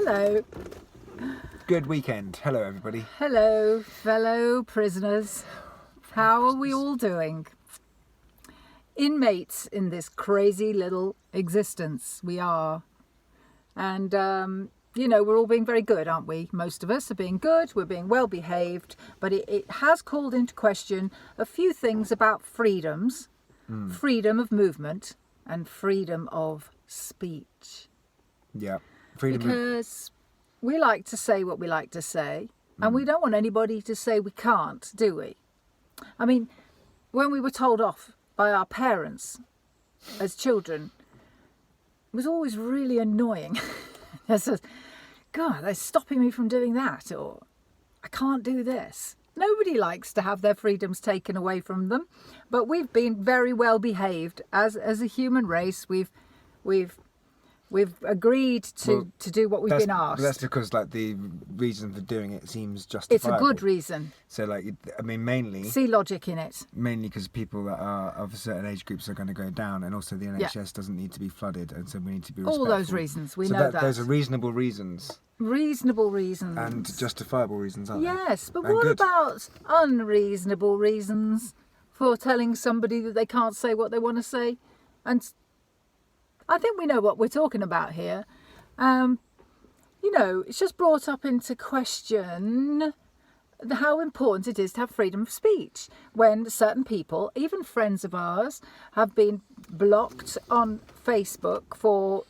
Hello. Good weekend. Hello, everybody. Hello, fellow prisoners. How are we all doing? Inmates in this crazy little existence we are. And, we're all being very good, aren't we? Most of us are being good, we're being well behaved, but it has called into question a few things about freedoms, freedom of movement and freedom of speech. Yeah. Because we like to say what we like to say, and we don't want anybody to say we can't, do we? I mean, when we were told off by our parents as children, it was always really annoying. God, they're stopping me from doing that, or I can't do this. Nobody likes to have their freedoms taken away from them, but we've been very well behaved as a human race. We've agreed to do what we've been asked. But that's because, the reason for doing it seems justifiable. It's a good reason. So, mainly... See logic in it. Mainly because people that are of certain age groups are going to go down, and also the NHS doesn't need to be flooded, and so we need to be respectful. All those reasons, we know that. Those are reasonable reasons. Reasonable reasons. And justifiable reasons, aren't they? Yes, but what about unreasonable reasons for telling somebody that they can't say what they want to say? And I think we know what we're talking about here. It's just brought up into question how important it is to have freedom of speech when certain people, even friends of ours, have been blocked on Facebook for,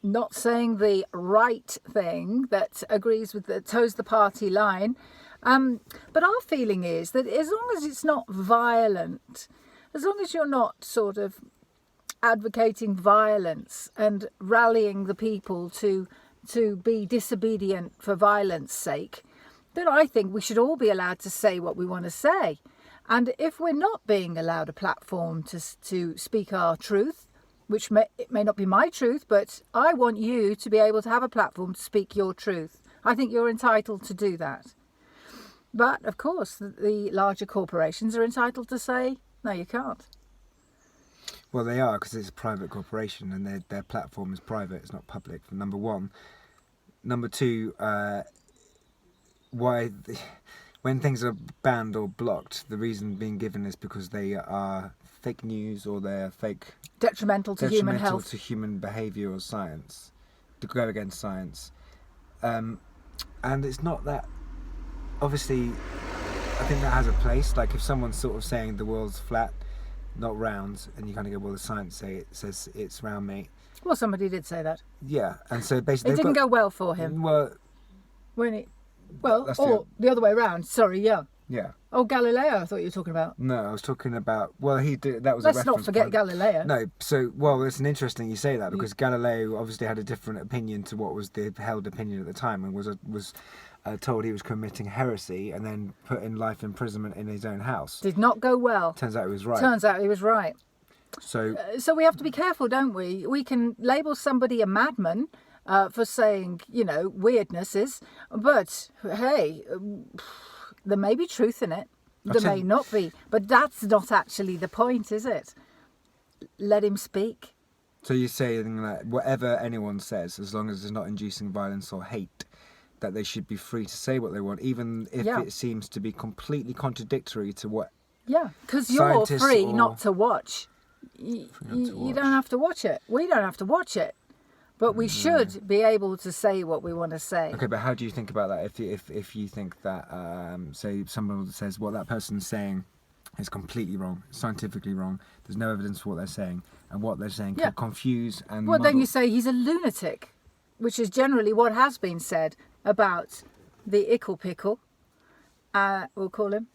not saying the right thing that agrees with that toes the party line. But our feeling is that as long as it's not violent, as long as you're not sort of advocating violence and rallying the people to be disobedient for violence sake, then I think we should all be allowed to say what we want to say. And if we're not being allowed a platform to speak our truth, which it may not be my truth, but I want you to be able to have a platform to speak your truth. I think you're entitled to do that. But, of course, the larger corporations are entitled to say, no, you can't. Well, they are, because it's a private corporation and their platform is private, it's not public, for number one. Number two, when things are banned or blocked, the reason being given is because they are fake news or they're detrimental to human health, to human behaviour or science, to go against science. And it's not that, obviously, I think that has a place. Like if someone's sort of saying the world's flat, not round, and you kind of go, well, the science says it's round, mate. Well, somebody did say that. Yeah, and so basically... It didn't go well for him. Well... The other way around. Sorry, yeah. Yeah. Oh, Galileo, I thought you were talking about. No, I was talking about... Well, he did... That was Let's a reference not forget point. Galileo. No, so... Well, it's an interesting you say that, because Galileo obviously had a different opinion to what was the held opinion at the time, and was told he was committing heresy and then put in life imprisonment in his own house. Did not go well. Turns out he was right. Turns out he was right. So we have to be careful, don't we? We can label somebody a madman for saying, weirdnesses, but hey, there may be truth in it. There may not be, but that's not actually the point, is it? Let him speak. So you're saying that whatever anyone says, as long as it's not inducing violence or hate, that they should be free to say what they want, even if it seems to be completely contradictory to what... Yeah, because you're free not to watch. You don't have to watch it. We don't have to watch it. But we should be able to say what we want to say. Okay, but how do you think about that? If you think that, say, someone says what that person's saying is completely wrong, scientifically wrong, there's no evidence for what they're saying, and what they're saying can confuse and muddle. Then you say he's a lunatic, which is generally what has been said about the ickle pickle. We'll call him.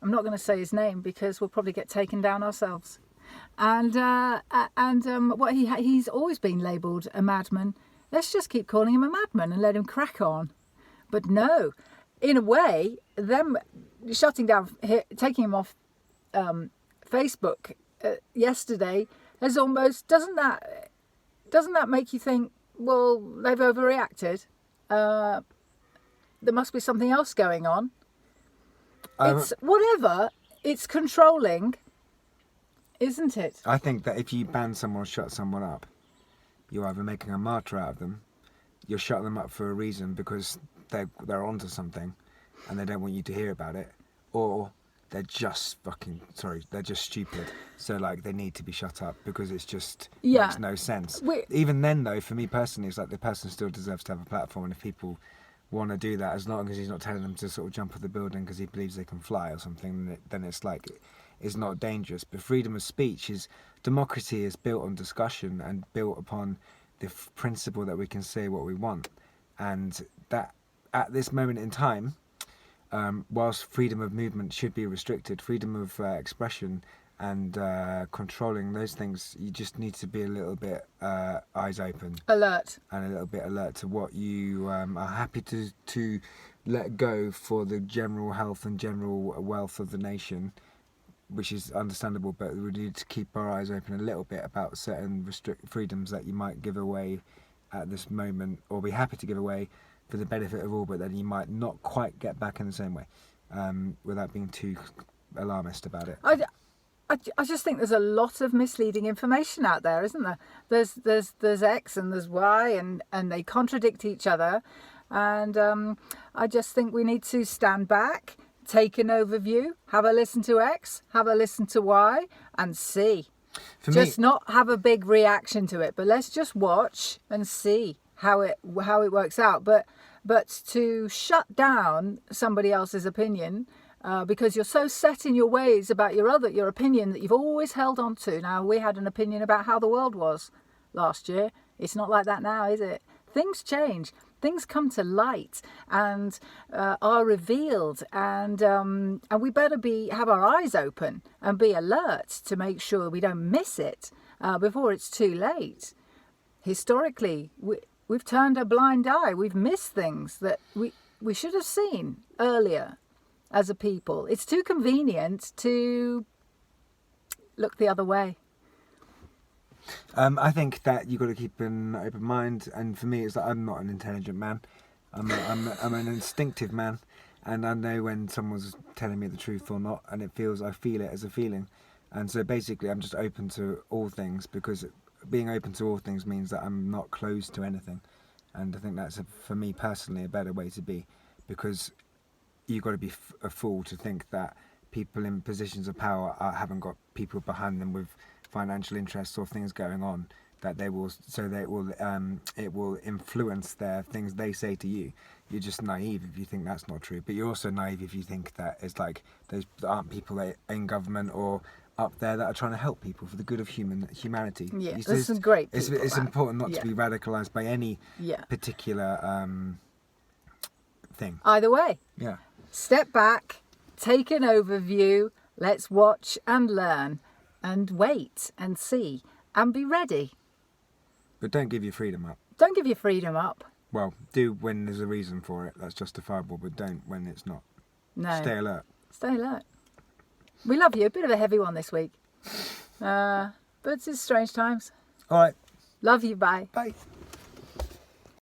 I'm not going to say his name because we'll probably get taken down ourselves. And he's always been labelled a madman. Let's just keep calling him a madman and let him crack on. But no, in a way, them shutting down, taking him off Facebook yesterday has almost doesn't that make you think, well, they've overreacted? There must be something else going on. It's whatever. It's controlling. Isn't it? I think that if you ban someone or shut someone up, you're either making a martyr out of them, you're shutting them up for a reason because they're onto something, and they don't want you to hear about it, or they're just they're just stupid. So like they need to be shut up because it's just makes no sense. Even then though, for me personally, it's like the person still deserves to have a platform, and if people want to do that, as long as he's not telling them to sort of jump off the building because he believes they can fly or something, then it's like it's not dangerous. But freedom of speech democracy is built on discussion and built upon the principle that we can say what we want, and that at this moment in time, whilst freedom of movement should be restricted, freedom of expression and controlling those things, you just need to be a little bit eyes open, alert, and a little bit alert to what you are happy to let go for the general health and general wealth of the nation, which is understandable, but we need to keep our eyes open a little bit about certain freedoms that you might give away at this moment, or be happy to give away for the benefit of all, but then you might not quite get back in the same way, without being too alarmist about it. I just think there's a lot of misleading information out there, isn't there? There's X and there's Y, and they contradict each other, and I just think we need to stand back, take an overview, have a listen to X, have a listen to Y, and see. Not have a big reaction to it, but let's just watch and see how it works out. But to shut down somebody else's opinion because you're so set in your ways about your opinion that you've always held on to. Now, we had an opinion about how the world was last year. It's not like that now, is it? Things change. Things come to light and are revealed, and we better have our eyes open and be alert to make sure we don't miss it before it's too late. Historically, we've turned a blind eye. We've missed things that we should have seen earlier as a people. It's too convenient to look the other way. I think that you've got to keep an open mind, and for me, it's like I'm not an intelligent man. I'm an instinctive man, and I know when someone's telling me the truth or not, and I feel it as a feeling, and so basically, I'm just open to all things, because being open to all things means that I'm not closed to anything, and I think that's for me personally a better way to be, because you've got to be a fool to think that people in positions of power haven't got people behind them with financial interests or things going on that it will influence their things they say to you. You're just naive if you think that's not true, but you're also naive if you think that it's like there aren't people in government or up there that are trying to help people for the good of humanity. Yeah, there's some great people. It's important not to be radicalised by any particular thing. Either way. Yeah. Step back, take an overview, let's watch and learn, and wait and see, and be ready. But don't give your freedom up. Don't give your freedom up. Well, do when there's a reason for it that's justifiable, but don't when it's not. No. Stay alert. Stay alert. We love you. A bit of a heavy one this week. But it's strange times. All right. Love you. Bye. Bye.